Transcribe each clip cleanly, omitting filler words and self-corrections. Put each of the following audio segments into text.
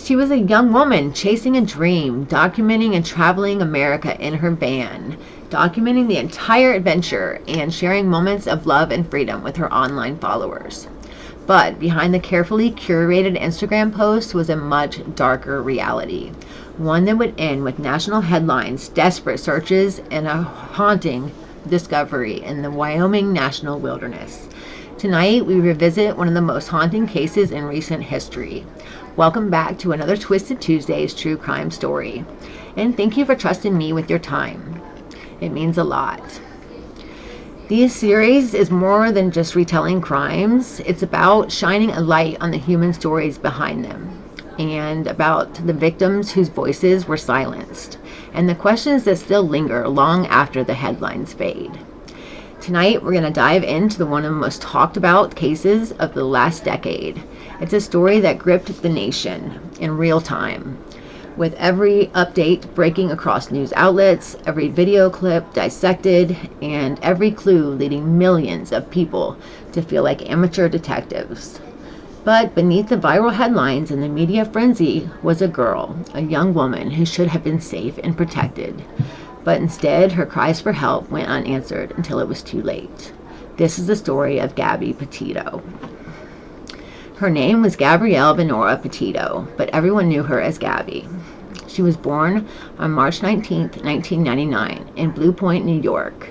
She was a young woman chasing a dream, documenting and traveling America in her van, documenting the entire adventure and sharing moments of love and freedom with her online followers. But behind the carefully curated Instagram post was a much darker reality, one that would end with national headlines, desperate searches, and a haunting discovery in the Wyoming National Wilderness. Tonight, we revisit one of the most haunting cases in recent history. Welcome back to another Twisted Tuesdays true crime story. And thank you for trusting me with your time. It means a lot. This series is more than just retelling crimes. It's about shining a light on the human stories behind them, and about the victims whose voices were silenced, and the questions that still linger long after the headlines fade. Tonight, we're going to dive into one of the most talked about cases of the last decade. It's a story that gripped the nation in real time, with every update breaking across news outlets, every video clip dissected, and every clue leading millions of people to feel like amateur detectives. But beneath the viral headlines and the media frenzy was a girl, a young woman who should have been safe and protected. But instead, her cries for help went unanswered until it was too late. This is the story of Gabby Petito. Her name was Gabrielle Venora Petito, but everyone knew her as Gabby. She was born on March 19, 1999, in Blue Point, New York,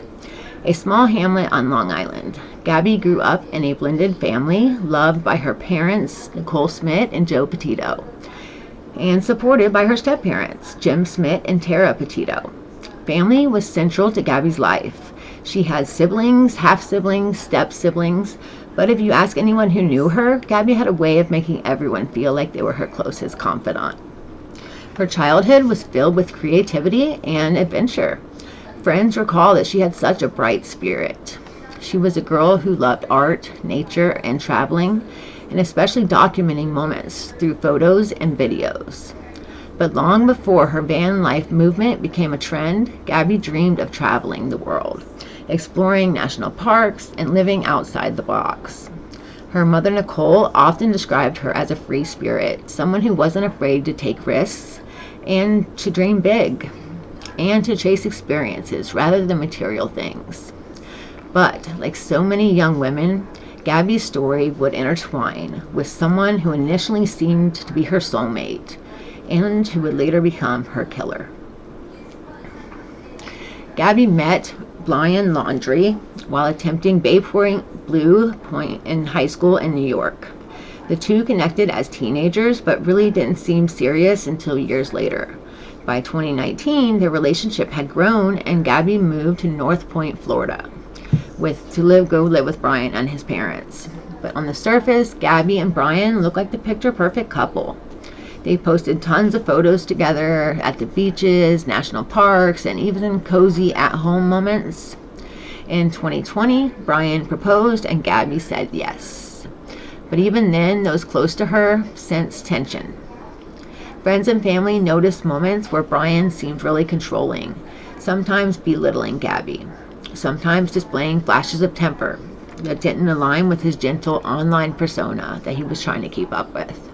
a small hamlet on Long Island. Gabby grew up in a blended family, loved by her parents, Nicole Smith and Joe Petito, and supported by her step-parents, Jim Smith and Tara Petito. Family was central to Gabby's life. She had siblings, half-siblings, step-siblings, but if you ask anyone who knew her, Gabby had a way of making everyone feel like they were her closest confidant. Her childhood was filled with creativity and adventure. Friends recall that she had such a bright spirit. She was a girl who loved art, nature, and traveling, and especially documenting moments through photos and videos. But long before her van life movement became a trend, Gabby dreamed of traveling the world, exploring national parks, and living outside the box. Her mother, Nicole, often described her as a free spirit, someone who wasn't afraid to take risks and to dream big and to chase experiences rather than material things. But like so many young women, Gabby's story would intertwine with someone who initially seemed to be her soulmate and who would later become her killer. Gabby met Brian Laundrie while attempting Blue Point in high school in New York. The two connected as teenagers, but really didn't seem serious until years later. By 2019, their relationship had grown, and Gabby moved to North Point, Florida, to go live with Brian and his parents. But on the surface, Gabby and Brian look like the picture-perfect couple. They posted tons of photos together at the beaches, national parks, and even cozy at-home moments. In 2020, Brian proposed and Gabby said yes. But even then, those close to her sensed tension. Friends and family noticed moments where Brian seemed really controlling, sometimes belittling Gabby, sometimes displaying flashes of temper that didn't align with his gentle online persona that he was trying to keep up with.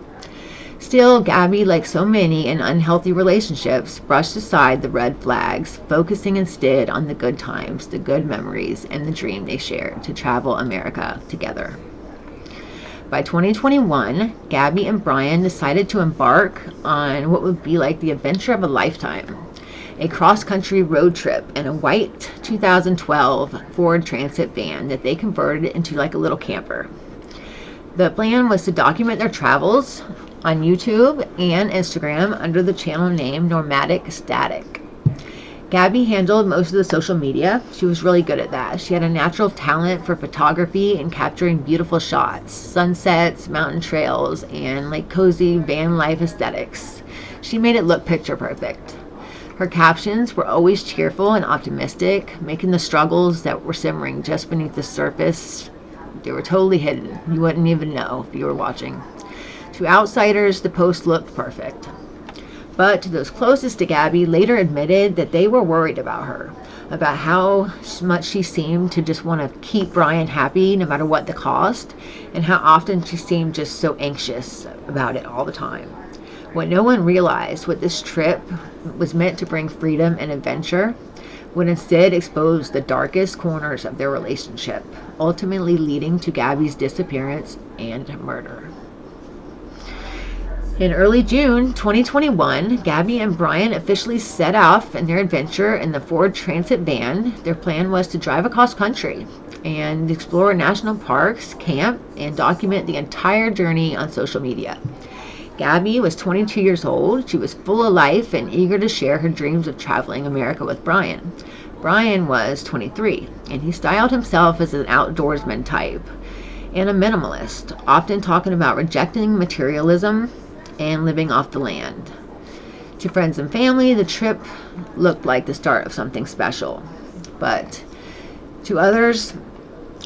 Still, Gabby, like so many in unhealthy relationships, brushed aside the red flags, focusing instead on the good times, the good memories, and the dream they shared to travel America together. By 2021, Gabby and Brian decided to embark on what would be like the adventure of a lifetime, a cross-country road trip in a white 2012 Ford Transit van that they converted into like a little camper. The plan was to document their travels on YouTube and Instagram under the channel name Nomadic Static. Gabby handled most of the social media. She was really good at that. She had a natural talent for photography and capturing beautiful shots, sunsets, mountain trails, and like cozy van life aesthetics. She made it look picture perfect. Her captions were always cheerful and optimistic, making the struggles that were simmering just beneath the surface. They were totally hidden. You wouldn't even know if you were watching. To outsiders, the post looked perfect. But those closest to Gabby later admitted that they were worried about her, about how much she seemed to just want to keep Brian happy no matter what the cost, and how often she seemed just so anxious about it all the time. What no one realized was this trip was meant to bring freedom and adventure, would instead expose the darkest corners of their relationship, ultimately leading to Gabby's disappearance and murder. In early June 2021, Gabby and Brian officially set off in their adventure in the Ford Transit van. Their plan was to drive across country and explore national parks, camp, and document the entire journey on social media. Gabby was 22 years old. She was full of life and eager to share her dreams of traveling America with Brian. Brian was 23, and he styled himself as an outdoorsman type and a minimalist, often talking about rejecting materialism and living off the land. To friends and family, the trip looked like the start of something special. But to others,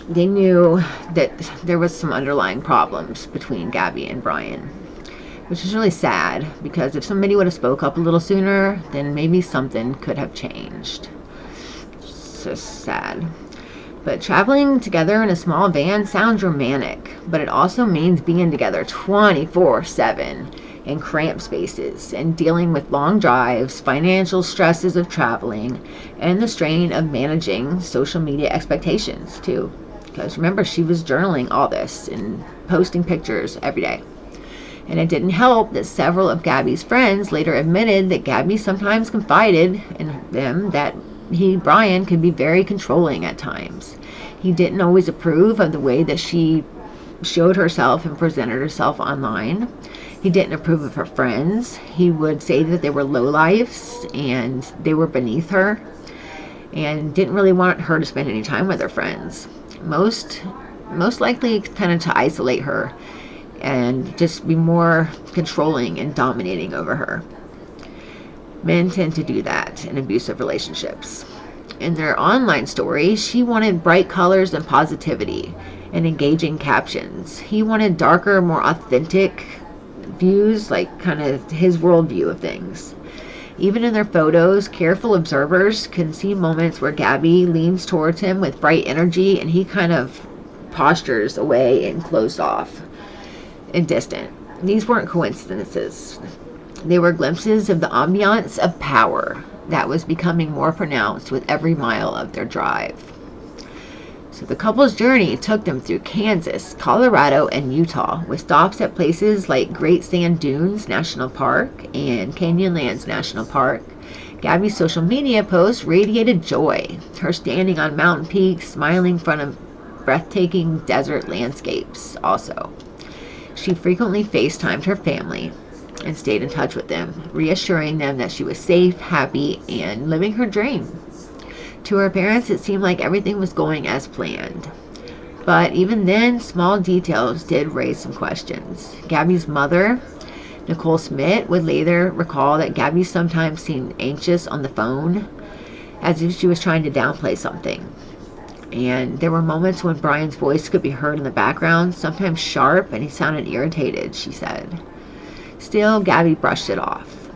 they knew that there was some underlying problems between Gabby and Brian, which is really sad, because if somebody would have spoke up a little sooner, then maybe something could have changed. It's just sad. But traveling together in a small van sounds romantic, but it also means being together 24/7 in cramped spaces and dealing with long drives, financial stresses of traveling, and the strain of managing social media expectations too. Because remember, she was journaling all this and posting pictures every day. And it didn't help that several of Gabby's friends later admitted that Gabby sometimes confided in them that Brian, could be very controlling at times. He didn't always approve of the way that she showed herself and presented herself online. He didn't approve of her friends. He would say that they were lowlifes and they were beneath her, and didn't really want her to spend any time with her friends. Most likely kind of to isolate her and just be more controlling and dominating over her. Men tend to do that in abusive relationships. In their online story, she wanted bright colors and positivity and engaging captions. He wanted darker, more authentic views, like kind of his worldview of things. Even in their photos, careful observers can see moments where Gabby leans towards him with bright energy and he kind of postures away and closed off and distant. These weren't coincidences. They were glimpses of the ambiance of power that was becoming more pronounced with every mile of their drive. So the couple's journey took them through Kansas, Colorado, and Utah, with stops at places like Great Sand Dunes National Park and Canyonlands National Park. Gabby's social media posts radiated joy, her standing on mountain peaks, smiling in front of breathtaking desert landscapes also. She frequently FaceTimed her family and stayed in touch with them, reassuring them that she was safe, happy, and living her dream. To her parents, it seemed like everything was going as planned. But even then, small details did raise some questions. Gabby's mother, Nicole Smith, would later recall that Gabby sometimes seemed anxious on the phone, as if she was trying to downplay something. And there were moments when Brian's voice could be heard in the background, sometimes sharp, and he sounded irritated, she said. Still, Gabby brushed it off,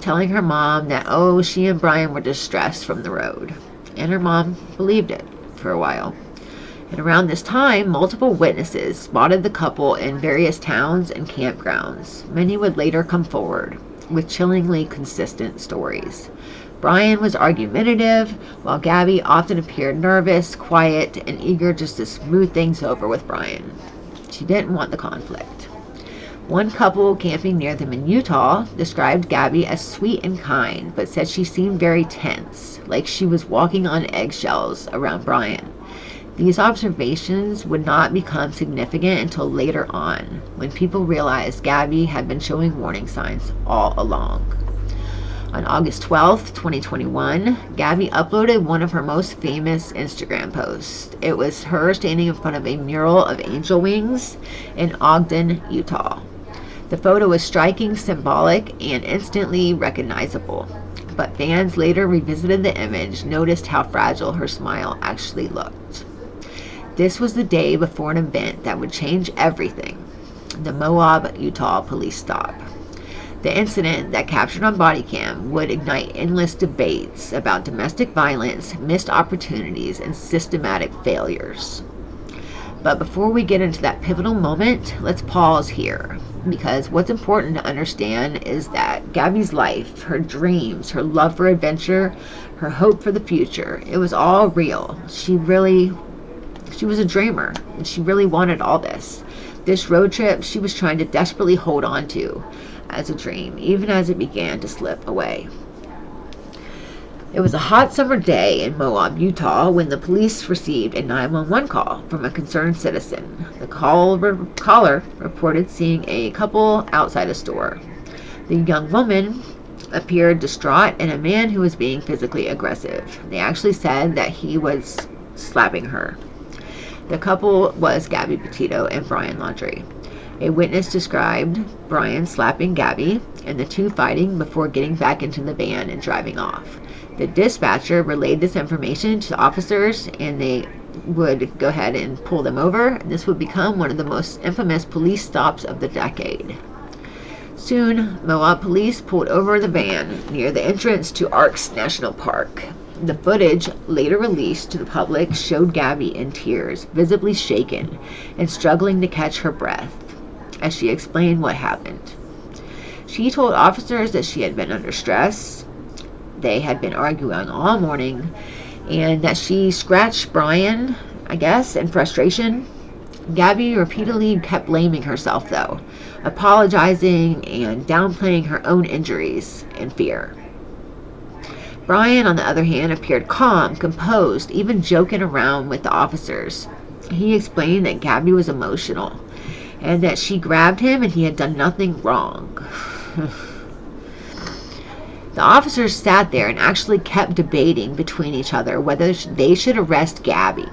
telling her mom that, she and Brian were distressed from the road. And her mom believed it for a while. And around this time, multiple witnesses spotted the couple in various towns and campgrounds. Many would later come forward with chillingly consistent stories. Brian was argumentative, while Gabby often appeared nervous, quiet, and eager just to smooth things over with Brian. She didn't want the conflict. One couple camping near them in Utah described Gabby as sweet and kind, but said she seemed very tense, like she was walking on eggshells around Brian. These observations would not become significant until later on, when people realized Gabby had been showing warning signs all along. On August 12th, 2021, Gabby uploaded one of her most famous Instagram posts. It was her standing in front of a mural of angel wings in Ogden, Utah. The photo was striking, symbolic, and instantly recognizable. But fans later revisited the image, noticed how fragile her smile actually looked. This was the day before an event that would change everything: the Moab, Utah police stop. The incident that captured on body cam would ignite endless debates about domestic violence, missed opportunities, and systematic failures. But before we get into that pivotal moment, let's pause here. Because what's important to understand is that Gabby's life, her dreams, her love for adventure, her hope for the future, it was all real. She was a dreamer, and she really wanted all this. This road trip she was trying to desperately hold on to as a dream, even as it began to slip away. It was a hot summer day in Moab, Utah, when the police received a 911 call from a concerned citizen. The caller reported seeing a couple outside a store. The young woman appeared distraught and a man who was being physically aggressive. They actually said that he was slapping her. The couple was Gabby Petito and Brian Laundrie. A witness described Brian slapping Gabby and the two fighting before getting back into the van and driving off. The dispatcher relayed this information to officers, and they would go ahead and pull them over. This would become one of the most infamous police stops of the decade. Soon, Moab police pulled over the van near the entrance to Arks National Park. The footage, later released to the public, showed Gabby in tears, visibly shaken and struggling to catch her breath, as she explained what happened. She told officers that she had been under stress. They had been arguing all morning, and that she scratched Brian, I guess, in frustration. Gabby repeatedly kept blaming herself, though, apologizing and downplaying her own injuries and fear. Brian, on the other hand, appeared calm, composed, even joking around with the officers. He explained that Gabby was emotional, and that she grabbed him and he had done nothing wrong. The officers sat there and actually kept debating between each other whether they should arrest Gabby,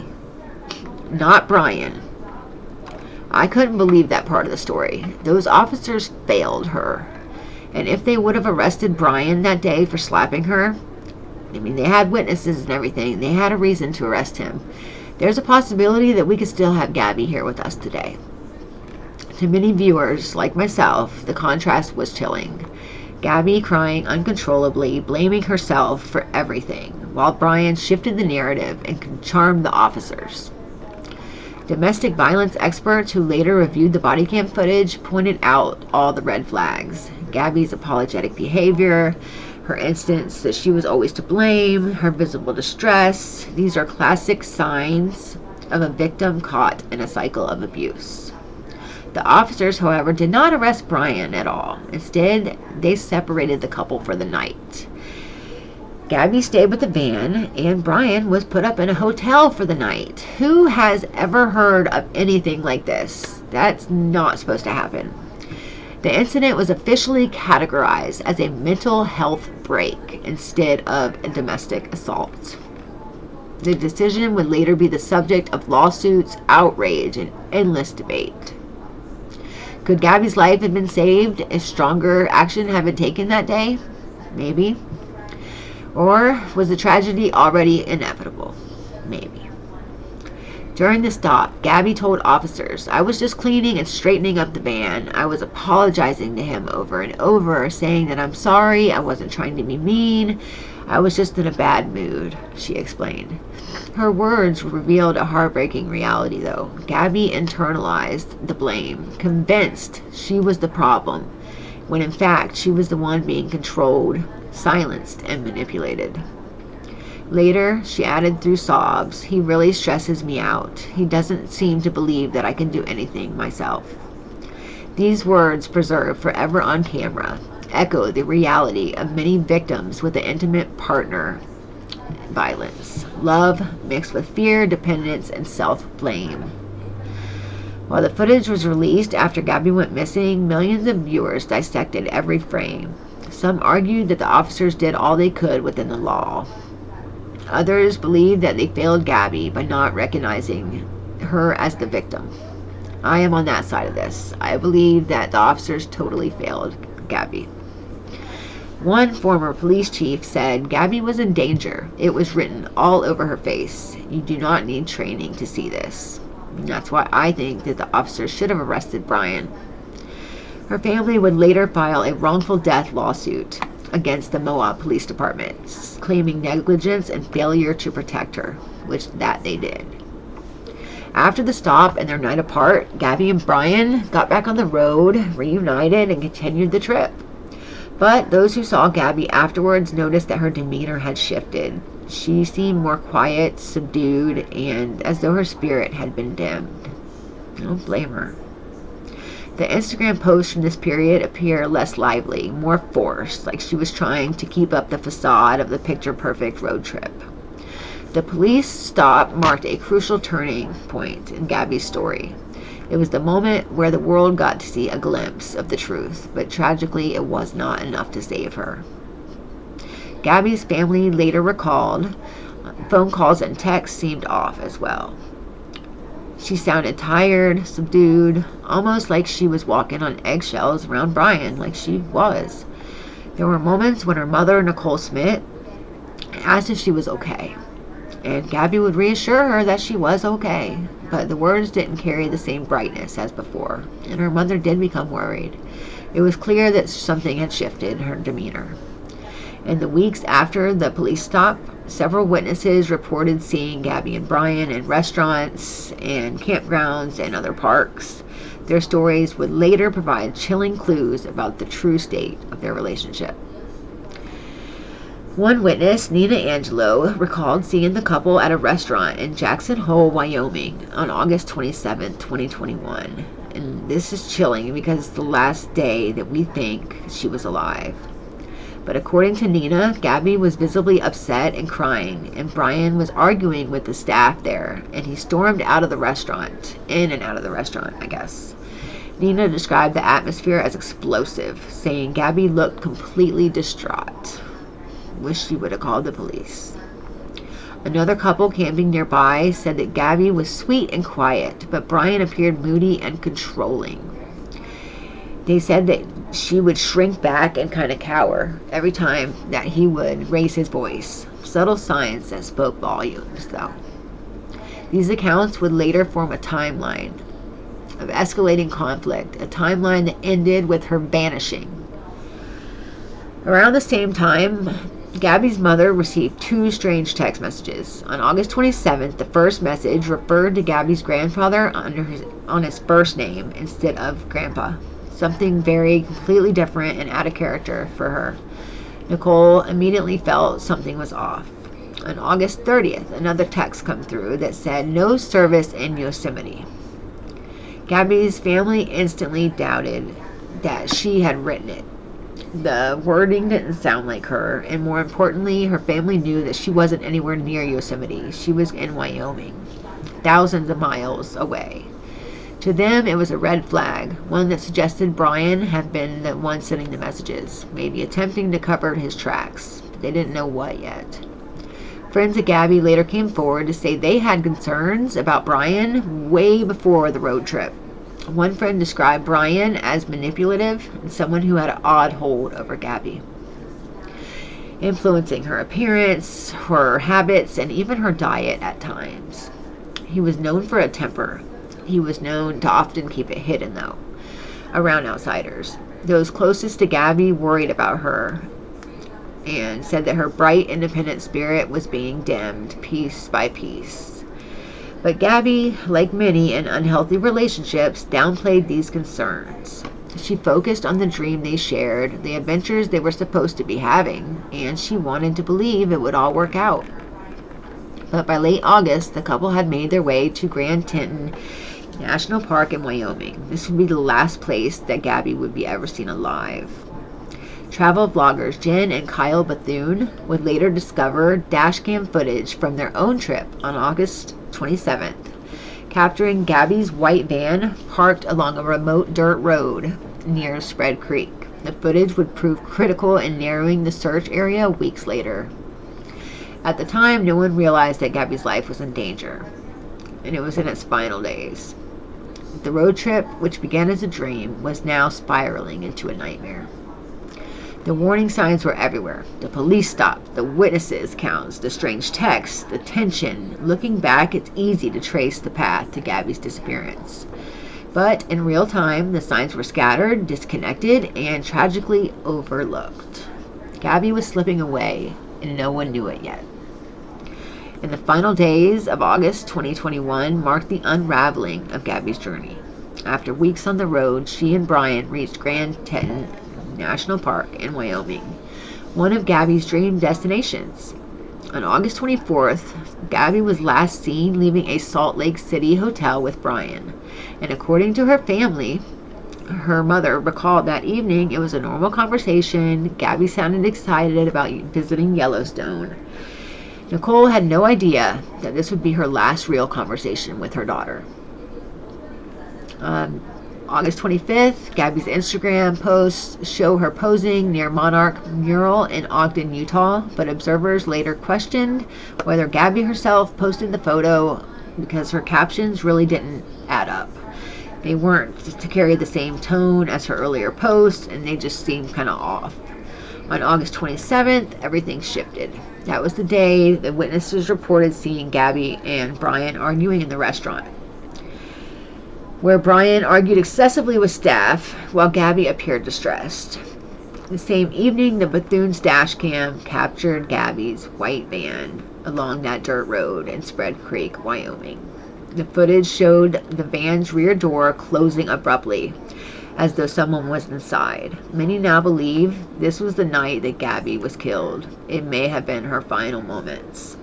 not Brian. I couldn't believe that part of the story. Those officers failed her. And if they would have arrested Brian that day for slapping her, I mean, they had witnesses and everything. They had a reason to arrest him. There's a possibility that we could still have Gabby here with us today. To many viewers, like myself, the contrast was chilling. Gabby crying uncontrollably, blaming herself for everything, while Brian shifted the narrative and charmed the officers. Domestic violence experts who later reviewed the body cam footage pointed out all the red flags. Gabby's apologetic behavior, her instance that she was always to blame, her visible distress. These are classic signs of a victim caught in a cycle of abuse. The officers, however, did not arrest Brian at all. Instead, they separated the couple for the night. Gabby stayed with the van, and Brian was put up in a hotel for the night. Who has ever heard of anything like this? That's not supposed to happen. The incident was officially categorized as a mental health break instead of a domestic assault. The decision would later be the subject of lawsuits, outrage, and endless debate. Could Gabby's life have been saved if stronger action had been taken that day? Maybe. Or was the tragedy already inevitable? Maybe. During the stop, Gabby told officers, "I was just cleaning and straightening up the van. I was apologizing to him over and over, saying that I'm sorry, I wasn't trying to be mean. I was just in a bad mood," she explained. Her words revealed a heartbreaking reality, though. Gabby internalized the blame, convinced she was the problem, when in fact she was the one being controlled, silenced, and manipulated. Later, she added through sobs, "He really stresses me out. He doesn't seem to believe that I can do anything myself." These words, preserved forever on camera, echo the reality of many victims with the intimate partner violence. Love mixed with fear, dependence, and self-blame. While the footage was released after Gabby went missing, millions of viewers dissected every frame. Some argued that the officers did all they could within the law. Others believed that they failed Gabby by not recognizing her as the victim. I am on that side of this. I believe that the officers totally failed Gabby. One former police chief said Gabby was in danger. It was written all over her face. You do not need training to see this. And that's why I think that the officers should have arrested Brian. Her family would later file a wrongful death lawsuit against the Moab Police Department, claiming negligence and failure to protect her, which that they did. After the stop and their night apart, Gabby and Brian got back on the road, reunited, and continued the trip. But those who saw Gabby afterwards noticed that her demeanor had shifted. She seemed more quiet, subdued, and as though her spirit had been dimmed. I don't blame her. The Instagram posts from this period appear less lively, more forced, like she was trying to keep up the facade of the picture-perfect road trip. The police stop marked a crucial turning point in Gabby's story. It was the moment where the world got to see a glimpse of the truth, but tragically it was not enough to save her. Gabby's family later recalled phone calls and texts seemed off as well. She sounded tired, subdued, almost like she was walking on eggshells around Brian, like she was. There were moments when her mother, Nicole Smith, asked if she was okay, and Gabby would reassure her that she was okay, but the words didn't carry the same brightness as before, and her mother did become worried. It was clear that something had shifted in her demeanor. In the weeks after the police stop, several witnesses reported seeing Gabby and Brian in restaurants and campgrounds and other parks. Their stories would later provide chilling clues about the true state of their relationship. One witness, Nina Angelo, recalled seeing the couple at a restaurant in Jackson Hole, Wyoming on August 27, 2021. And this is chilling because it's the last day that we think she was alive. But according to Nina, Gabby was visibly upset and crying, and Brian was arguing with the staff there, and he stormed out of the restaurant, in and out of the restaurant, I guess. Nina described the atmosphere as explosive, saying Gabby looked completely distraught. Wish she would have called the police. Another couple camping nearby said that Gabby was sweet and quiet, but Brian appeared moody and controlling. They said that she would shrink back and kind of cower every time that he would raise his voice. Subtle signs that spoke volumes, though. These accounts would later form a timeline of escalating conflict, a timeline that ended with her vanishing. Around the same time, Gabby's mother received two strange text messages. On August 27th, the first message referred to Gabby's grandfather on his first name instead of Grandpa. Something very completely different and out of character for her. Nicole immediately felt something was off. On August 30th, another text come through that said, "No service in Yosemite." Gabby's family instantly doubted that she had written it. The wording didn't sound like her, and more importantly, her family knew that she wasn't anywhere near Yosemite. She was in Wyoming, thousands of miles away. To them, it was a red flag, one that suggested Brian had been the one sending the messages, maybe attempting to cover his tracks, but they didn't know what yet. Friends of Gabby later came forward to say they had concerns about Brian way before the road trip. One friend described Brian as manipulative and someone who had an odd hold over Gabby, influencing her appearance, her habits, and even her diet at times. He was known for a temper. He was known to often keep it hidden, though, around outsiders. Those closest to Gabby worried about her and said that her bright, independent spirit was being dimmed piece by piece. But Gabby, like many in unhealthy relationships, downplayed these concerns. She focused on the dream they shared, the adventures they were supposed to be having, and she wanted to believe it would all work out. But by late August, the couple had made their way to Grand Teton National Park in Wyoming. This would be the last place that Gabby would be ever seen alive. Travel vloggers Jen and Kyle Bethune would later discover dashcam footage from their own trip on August 27th, capturing Gabby's white van parked along a remote dirt road near Spread Creek. The footage would prove critical in narrowing the search area weeks later. At the time, no one realized that Gabby's life was in danger, and it was in its final days. The road trip, which began as a dream, was now spiraling into a nightmare. The warning signs were everywhere. The police stop, the witnesses counts, the strange texts, the tension. Looking back, it's easy to trace the path to Gabby's disappearance. But in real time, the signs were scattered, disconnected, and tragically overlooked. Gabby was slipping away, and no one knew it yet. And the final days of August 2021 marked the unraveling of Gabby's journey. After weeks on the road, she and Brian reached Grand Teton National Park in Wyoming, one of Gabby's dream destinations. On August 24th, Gabby was last seen leaving a Salt Lake City hotel with Brian. And according to her family, her mother recalled that evening it was a normal conversation. Gabby sounded excited about visiting Yellowstone. Nicole had no idea that this would be her last real conversation with her daughter. August 25th, Gabby's Instagram posts show her posing near Monarch mural in Ogden, Utah, but observers later questioned whether Gabby herself posted the photo because her captions really didn't add up. They weren't to carry the same tone as her earlier posts, and they just seemed kind of off. On August 27th, everything shifted. That was the day the witnesses reported seeing Gabby and Brian arguing in the restaurant, where Brian argued excessively with staff while Gabby appeared distressed. The same evening, the Bethune's dash cam captured Gabby's white van along that dirt road in Spread Creek, Wyoming. The footage showed the van's rear door closing abruptly, as though someone was inside. Many now believe this was the night that Gabby was killed. It may have been her final moments.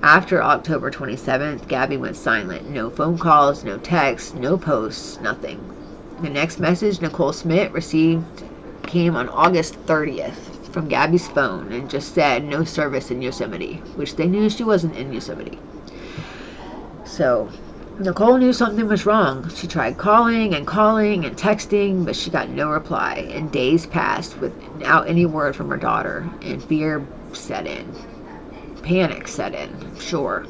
After October 27th, Gabby went silent. No phone calls, no texts, no posts, nothing. The next message Nicole Smith received came on August 30th from Gabby's phone and just said no service in Yosemite, which they knew she wasn't in Yosemite. So Nicole knew something was wrong. She tried calling and texting, but she got no reply, and days passed without any word from her daughter, and fear set in. Panic set in, sure.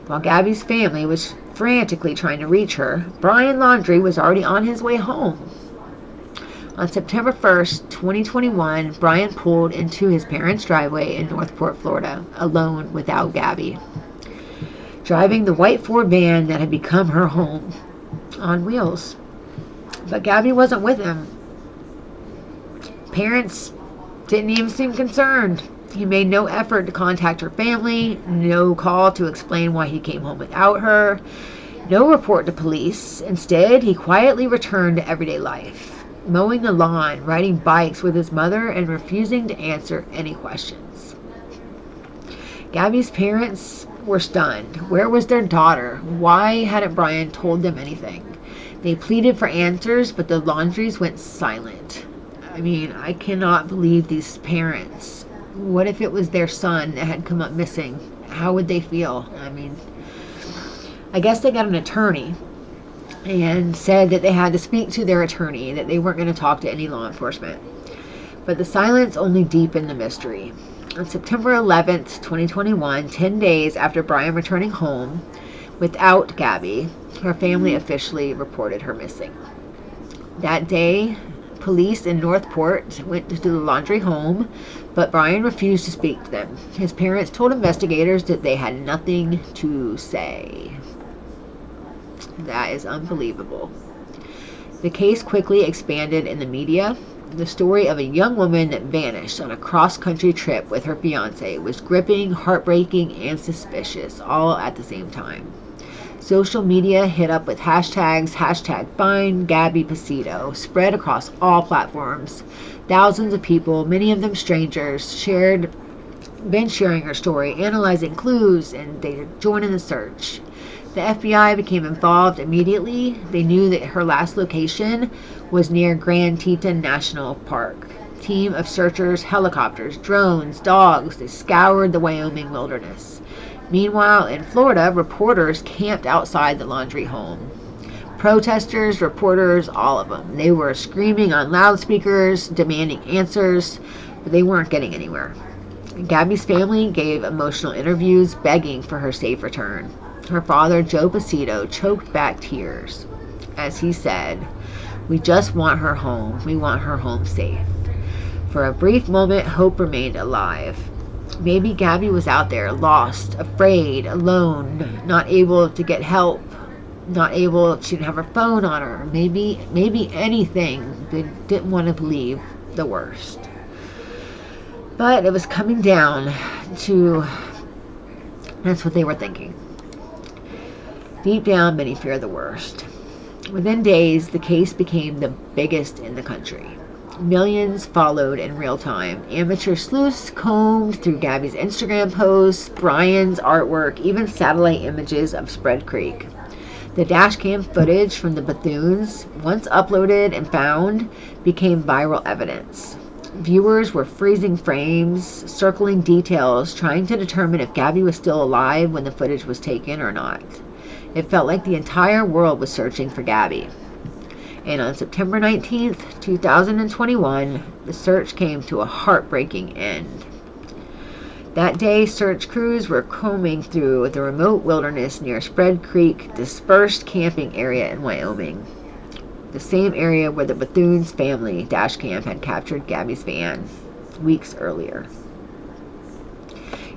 While Gabby's family was frantically trying to reach her, Brian Laundrie was already on his way home. On September 1st, 2021, Brian pulled into his parents' driveway in Northport, Florida, alone without Gabby, driving the white Ford van that had become her home on wheels. But Gabby wasn't with him. Parents didn't even seem concerned. He made no effort to contact her family, no call to explain why he came home without her, no report to police. Instead, he quietly returned to everyday life, mowing the lawn, riding bikes with his mother, and refusing to answer any questions. Gabby's parents were stunned. Where was their daughter? Why hadn't Brian told them anything? They pleaded for answers, but the Laundries went silent. I mean, I cannot believe these parents. What if it was their son that had come up missing? How would they feel? I mean, I guess they got an attorney and said that they had to speak to their attorney, that they weren't going to talk to any law enforcement. But the silence only deepened the mystery. On September 11th, 2021, 10 days after Brian returning home without Gabby, her family officially reported her missing. That day, police in Northport went to the Laundrie home, but Brian refused to speak to them. His parents told investigators that they had nothing to say. That is unbelievable. The case quickly expanded in the media. The story of a young woman that vanished on a cross-country trip with her fiancé was gripping, heartbreaking, and suspicious, all at the same time. Social media hit up with hashtags, #find Gabby Petito, spread across all platforms. Thousands of people, many of them strangers, been sharing her story, analyzing clues, and they joined in the search. The FBI became involved immediately. They knew that her last location was near Grand Teton National Park. Team of searchers, helicopters, drones, dogs, they scoured the Wyoming wilderness. Meanwhile, in Florida, reporters camped outside the Laundrie home. Protesters, reporters, all of them. They were screaming on loudspeakers, demanding answers, but they weren't getting anywhere. Gabby's family gave emotional interviews begging for her safe return. Her father, Joe Petito, choked back tears as he said, "We just want her home. We want her home safe." For a brief moment, hope remained alive. Maybe Gabby was out there, lost, afraid, alone, not able to get help, she didn't have her phone on her. Maybe anything. They didn't want to believe the worst. But it was coming down to That's what they were thinking. Deep down, many fear the worst. Within days, the case became the biggest in the country. Millions followed in real time. Amateur sleuths combed through Gabby's Instagram posts, Brian's artwork, even satellite images of Spread Creek. The dashcam footage from the Bethunes, once uploaded and found, became viral evidence. Viewers were freezing frames, circling details, trying to determine if Gabby was still alive when the footage was taken or not. It felt like the entire world was searching for Gabby. And on September 19th, 2021, the search came to a heartbreaking end. That day, search crews were combing through the remote wilderness near Spread Creek, dispersed camping area in Wyoming. The same area where the Bethune's family dashcam had captured Gabby's van weeks earlier.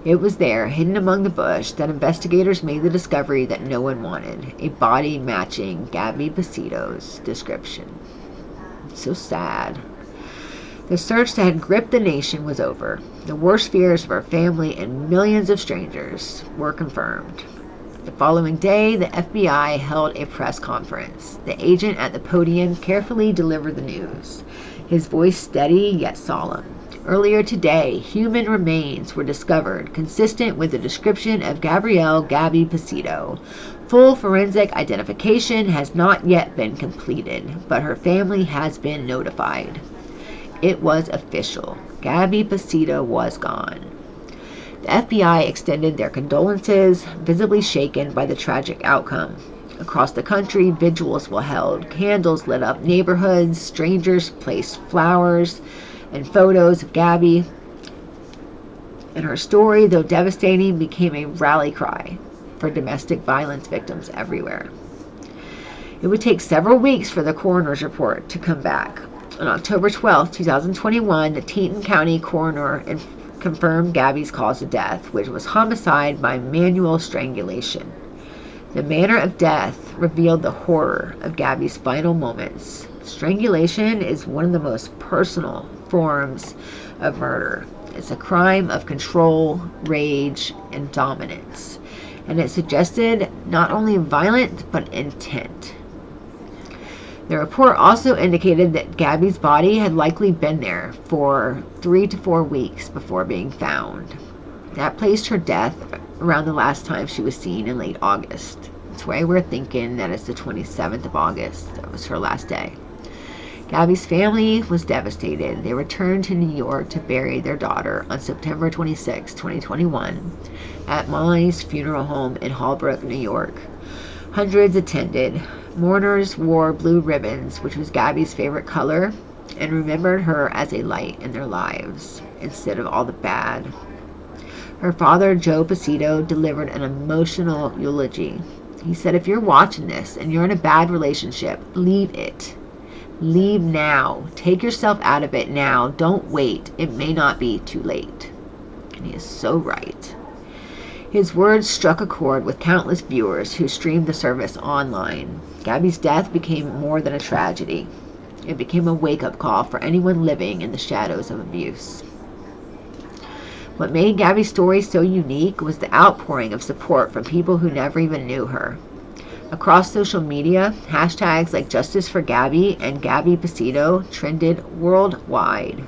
It was there, hidden among the bush, that investigators made the discovery that no one wanted, a body matching Gabby Petito's description. So sad. The search that had gripped the nation was over. The worst fears of her family and millions of strangers were confirmed. The following day, the FBI held a press conference. The agent at the podium carefully delivered the news, his voice steady yet solemn. Earlier today, human remains were discovered consistent with the description of Gabby Petito. Full forensic identification has not yet been completed, but her family has been notified. It was official. Gabby Petito was gone. The FBI extended their condolences, visibly shaken by the tragic outcome. Across the country, vigils were held, candles lit up neighborhoods, strangers placed flowers and photos of Gabby. And her story, though devastating, became a rally cry for domestic violence victims everywhere. It would take several weeks for the coroner's report to come back. On October 12, 2021, the Teton County coroner confirmed Gabby's cause of death, which was homicide by manual strangulation. The manner of death revealed the horror of Gabby's final moments. Strangulation is one of the most personal forms of murder. It's a crime of control, rage, and dominance. And it suggested not only violent, but intent. The report also indicated that Gabby's body had likely been there for 3 to 4 weeks before being found. That placed her death around the last time she was seen in late August. That's why we're thinking that it's the 27th of August. That was her last day. Gabby's family was devastated. They returned to New York to bury their daughter on September 26, 2021, at Molly's funeral home in Holbrook, New York. Hundreds attended. Mourners wore blue ribbons, which was Gabby's favorite color, and remembered her as a light in their lives instead of all the bad. Her father, Joe Petito, delivered an emotional eulogy. He said, "If you're watching this and you're in a bad relationship, leave it. Leave now. Take yourself out of it now. Don't wait. It may not be too late." And he is so right. His words struck a chord with countless viewers who streamed the service online. Gabby's death became more than a tragedy. It became a wake-up call for anyone living in the shadows of abuse. What made Gabby's story so unique was the outpouring of support from people who never even knew her. Across social media, hashtags like Justice for Gabby and Gabby Petito trended worldwide.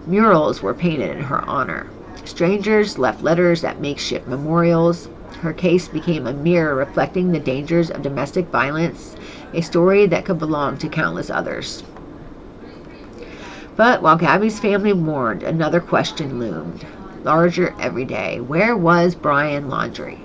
Murals were painted in her honor. Strangers left letters at makeshift memorials. Her case became a mirror reflecting the dangers of domestic violence, a story that could belong to countless others. But while Gabby's family mourned, another question loomed, larger every day. Where was Brian Laundrie?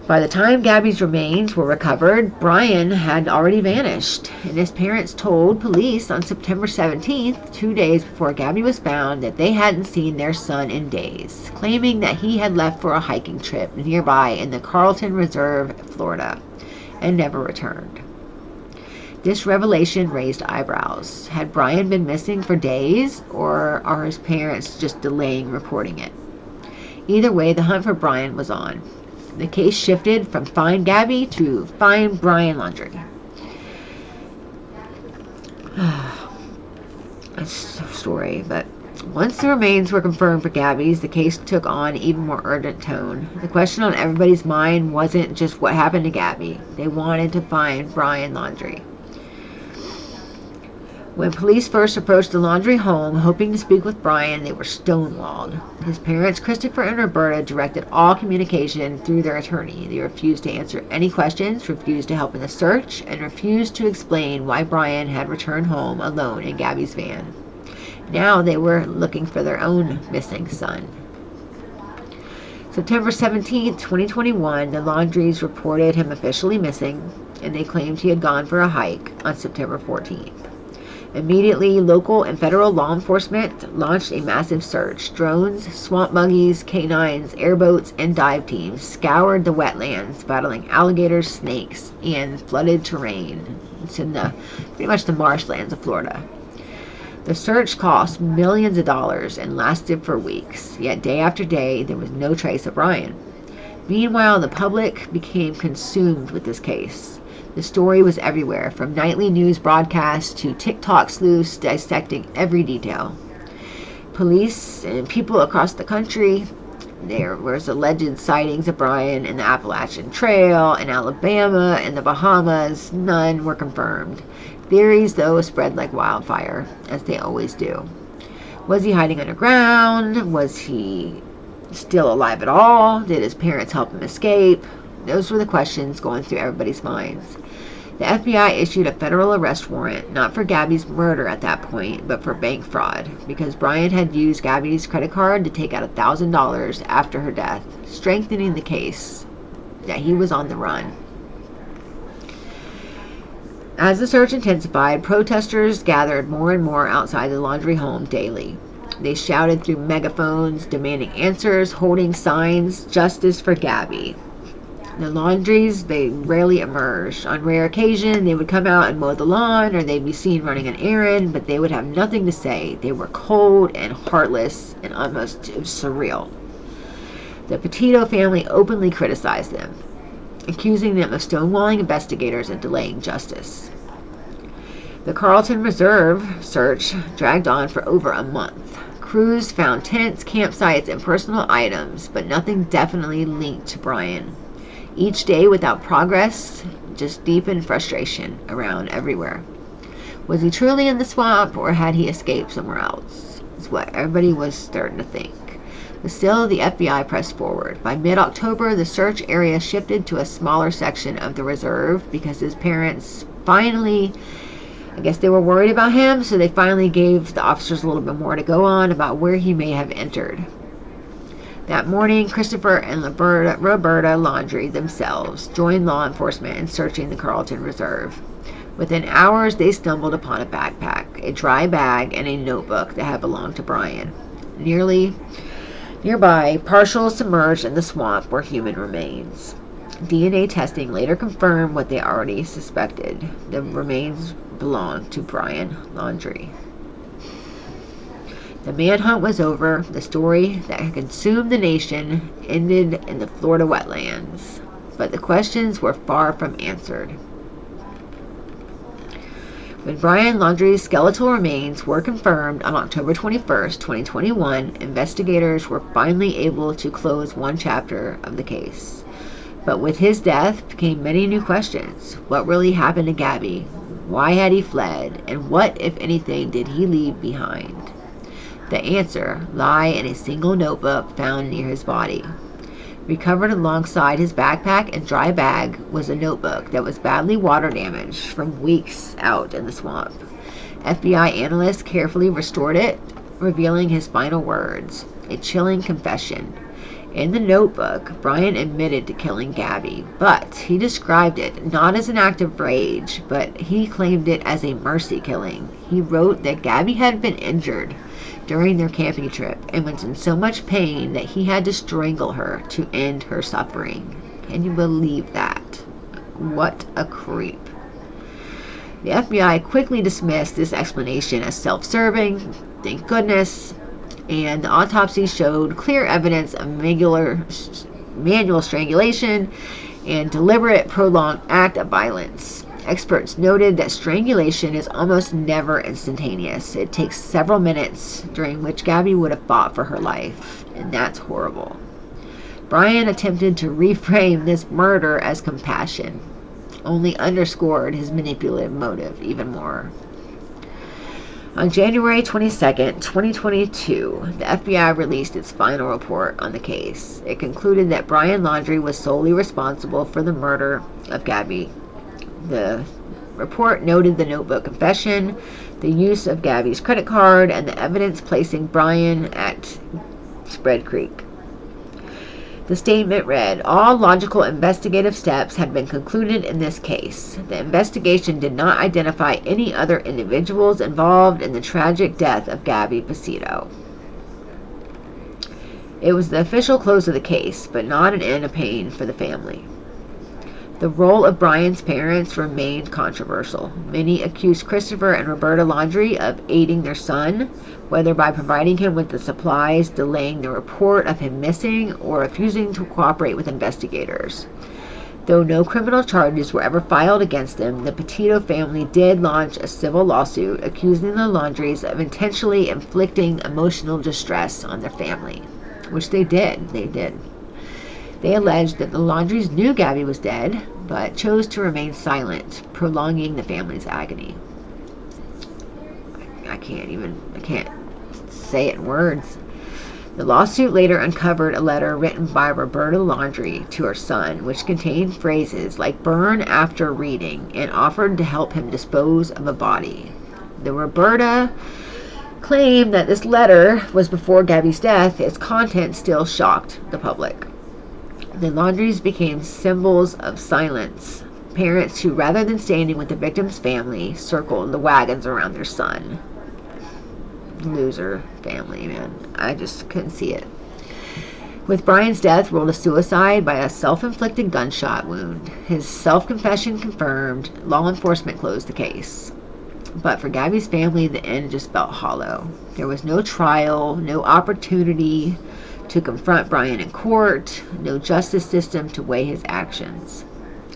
By the time Gabby's remains were recovered, Brian had already vanished, and his parents told police on September 17th, 2 days before Gabby was found, that they hadn't seen their son in days, claiming that he had left for a hiking trip nearby in the Carlton Reserve, Florida, and never returned. This revelation raised eyebrows. Had Brian been missing for days, or are his parents just delaying reporting it? Either way, the hunt for Brian was on. The case shifted from Find Gabby to Find Brian Laundrie. That's a story, but Once the remains were confirmed for Gabby's, the case took on an even more urgent tone. The question on everybody's mind wasn't just what happened to Gabby. They wanted to find Brian Laundrie. When police first approached the Laundrie home, hoping to speak with Brian, they were stonewalled. His parents, Christopher and Roberta, directed all communication through their attorney. They refused to answer any questions, refused to help in the search, and refused to explain why Brian had returned home alone in Gabby's van. Now they were looking for their own missing son. September 17, 2021, the Laundries reported him officially missing, and they claimed he had gone for a hike on September 14th. Immediately, local and federal law enforcement launched a massive search. Drones, swamp buggies, canines, airboats, and dive teams scoured the wetlands, battling alligators, snakes, and flooded terrain. It's in pretty much the marshlands of Florida. The search cost millions of dollars and lasted for weeks, yet day after day there was no trace of Brian. Meanwhile, the public became consumed with this case. The story was everywhere, from nightly news broadcasts to TikTok sleuths dissecting every detail. Police and people across the country, there was alleged sightings of Brian in the Appalachian Trail, in Alabama, in the Bahamas. None were confirmed. Theories, though, spread like wildfire, as they always do. Was he hiding underground? Was he still alive at all? Did his parents help him escape? Those were the questions going through everybody's minds. The FBI issued a federal arrest warrant, not for Gabby's murder at that point, but for bank fraud, because Brian had used Gabby's credit card to take out $1,000 after her death, strengthening the case that he was on the run. As the search intensified, protesters gathered more and more outside the Laundrie home daily. They shouted through megaphones, demanding answers, holding signs, "Justice for Gabby." The Laundries, they rarely emerged. On rare occasion, they would come out and mow the lawn, or they'd be seen running an errand, but they would have nothing to say. They were cold and heartless and almost surreal. The Petito family openly criticized them, accusing them of stonewalling investigators and delaying justice. The Carlton Reserve search dragged on for over a month. Crews found tents, campsites, and personal items, but nothing definitely linked to Brian. Each day without progress just deepened frustration around everywhere. Was he truly in the swamp, or had he escaped somewhere else? Is what everybody was starting to think. But still, the FBI pressed forward. By mid-October, the search area shifted to a smaller section of the reserve because his parents finally, I guess they were worried about him, so they finally gave the officers a little bit more to go on about where he may have entered. That morning, Christopher and Roberta Laundrie themselves joined law enforcement in searching the Carlton Reserve. Within hours, they stumbled upon a backpack, a dry bag, and a notebook that had belonged to Brian. Nearby, partial submerged in the swamp, were human remains. DNA testing later confirmed what they already suspected. The remains belonged to Brian Laundrie. The manhunt was over. The story that had consumed the nation ended in the Florida wetlands. But the questions were far from answered. When Brian Laundrie's skeletal remains were confirmed on October 21st, 2021, investigators were finally able to close one chapter of the case. But with his death came many new questions. What really happened to Gabby? Why had he fled? And what, if anything, did he leave behind? The answer lay in a single notebook found near his body. Recovered alongside his backpack and dry bag was a notebook that was badly water damaged from weeks out in the swamp. FBI analysts carefully restored it, revealing his final words, a chilling confession. In the notebook, Brian admitted to killing Gabby, but he described it not as an act of rage, but he claimed it as a mercy killing. He wrote that Gabby had been injured during their camping trip and was in so much pain that he had to strangle her to end her suffering. Can you believe that? What a creep. The FBI quickly dismissed this explanation as self-serving, thank goodness, and the autopsy showed clear evidence of manual strangulation and deliberate prolonged act of violence. Experts noted that strangulation is almost never instantaneous. It takes several minutes, during which Gabby would have fought for her life, and that's horrible. Brian attempted to reframe this murder as compassion, only underscored his manipulative motive even more. On January 22nd, 2022, the FBI released its final report on the case. It concluded that Brian Laundrie was solely responsible for the murder of Gabby. The report noted the notebook confession, the use of Gabby's credit card, and the evidence placing Brian at Spread Creek. The statement read, "All logical investigative steps had been concluded in this case. The investigation did not identify any other individuals involved in the tragic death of Gabby Petito." It was the official close of the case, but not an end of pain for the family. The role of Brian's parents remained controversial. Many accused Christopher and Roberta Laundrie of aiding their son, whether by providing him with the supplies, delaying the report of him missing, or refusing to cooperate with investigators. Though no criminal charges were ever filed against them, the Petito family did launch a civil lawsuit accusing the Laundries of intentionally inflicting emotional distress on their family, which they did. They alleged that the Laundries knew Gabby was dead, but chose to remain silent, prolonging the family's agony. I can't say it in words. The lawsuit later uncovered a letter written by Roberta Laundrie to her son, which contained phrases like "burn after reading" and offered to help him dispose of a body. The Roberta claimed that this letter was before Gabby's death. Its content still shocked the public. The Laundries became symbols of silence, parents who, rather than standing with the victim's family, circled the wagons around their son. Loser family, man. I just couldn't see it. With Brian's death ruled a suicide by a self-inflicted gunshot wound. His self-confession confirmed, law enforcement closed the case. But for Gabby's family, the end just felt hollow. There was no trial, no opportunity to confront Brian in court, no justice system to weigh his actions.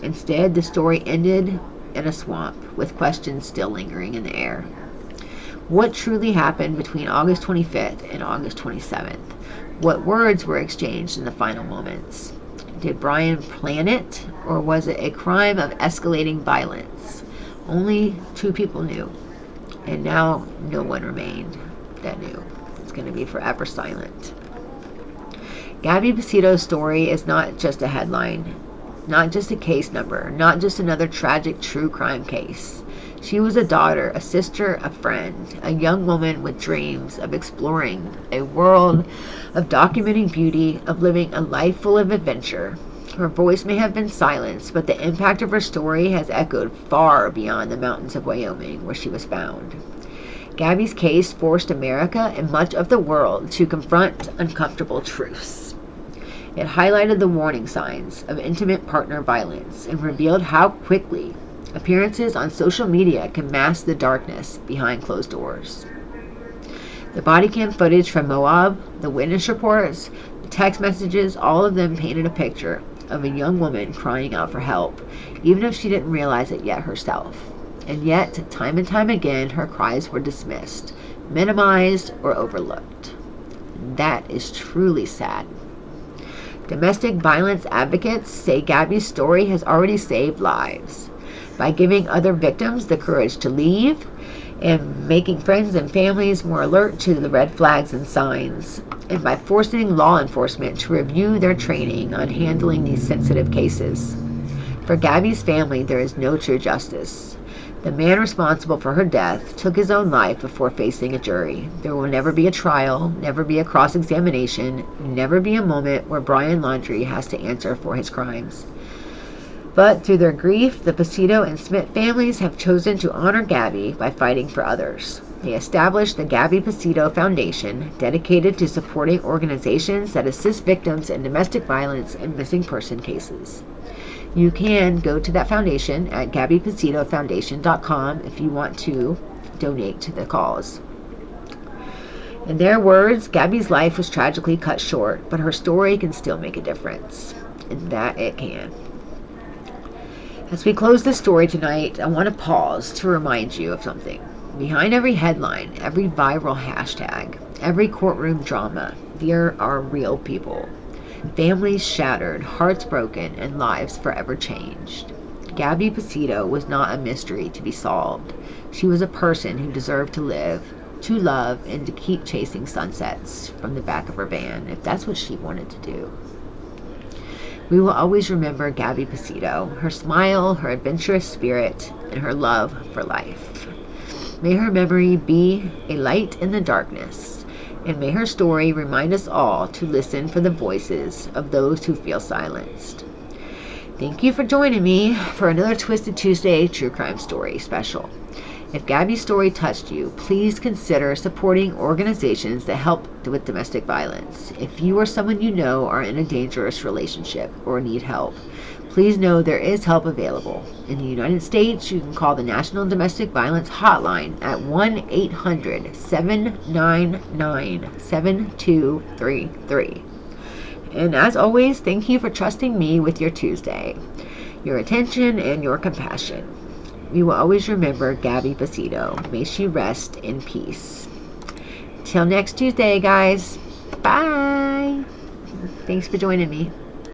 Instead, the story ended in a swamp, with questions still lingering in the air. What truly happened between August 25th and August 27th? What words were exchanged in the final moments? Did Brian plan it, or was it a crime of escalating violence? Only two people knew, and now no one remained that knew. It's going to be forever silent. Gabby Petito's story is not just a headline, not just a case number, not just another tragic true crime case. She was a daughter, a sister, a friend, a young woman with dreams of exploring a world, of documenting beauty, of living a life full of adventure. Her voice may have been silenced, but the impact of her story has echoed far beyond the mountains of Wyoming, where she was found. Gabby's case forced America and much of the world to confront uncomfortable truths. It highlighted the warning signs of intimate partner violence and revealed how quickly appearances on social media can mask the darkness behind closed doors. The body cam footage from Moab, the witness reports, the text messages, all of them painted a picture of a young woman crying out for help, even if she didn't realize it yet herself. And yet, time and time again, her cries were dismissed, minimized, or overlooked. That is truly sad. Domestic violence advocates say Gabby's story has already saved lives by giving other victims the courage to leave and making friends and families more alert to the red flags and signs, and by forcing law enforcement to review their training on handling these sensitive cases. For Gabby's family, there is no true justice. The man responsible for her death took his own life before facing a jury. There will never be a trial, never be a cross-examination, never be a moment where Brian Laundrie has to answer for his crimes. But through their grief, the Petito and Smith families have chosen to honor Gabby by fighting for others. They established the Gabby Petito Foundation, dedicated to supporting organizations that assist victims in domestic violence and missing person cases. You can go to that foundation at GabbyPetitoFoundation.com if you want to donate to the cause. In their words, Gabby's life was tragically cut short, but her story can still make a difference. And that it can. As we close this story tonight, I want to pause to remind you of something. Behind every headline, every viral hashtag, every courtroom drama, there are real people. Families shattered, hearts broken, and lives forever changed. Gabby Petito was not a mystery to be solved. She was a person who deserved to live, to love, and to keep chasing sunsets from the back of her van, if that's what she wanted to do. We will always remember Gabby Petito, her smile, her adventurous spirit, and her love for life. May her memory be a light in the darkness, and may her story remind us all to listen for the voices of those who feel silenced. Thank you for joining me for another Twisted Tuesday True Crime Story special. If Gabby's story touched you, please consider supporting organizations that help with domestic violence. If you or someone you know are in a dangerous relationship or need help, please know there is help available. In the United States, you can call the National Domestic Violence Hotline at 1-800-799-7233. And as always, thank you for trusting me with your Tuesday, your attention, and your compassion. We will always remember Gabby Petito. May she rest in peace. Till next Tuesday, guys. Bye. Thanks for joining me.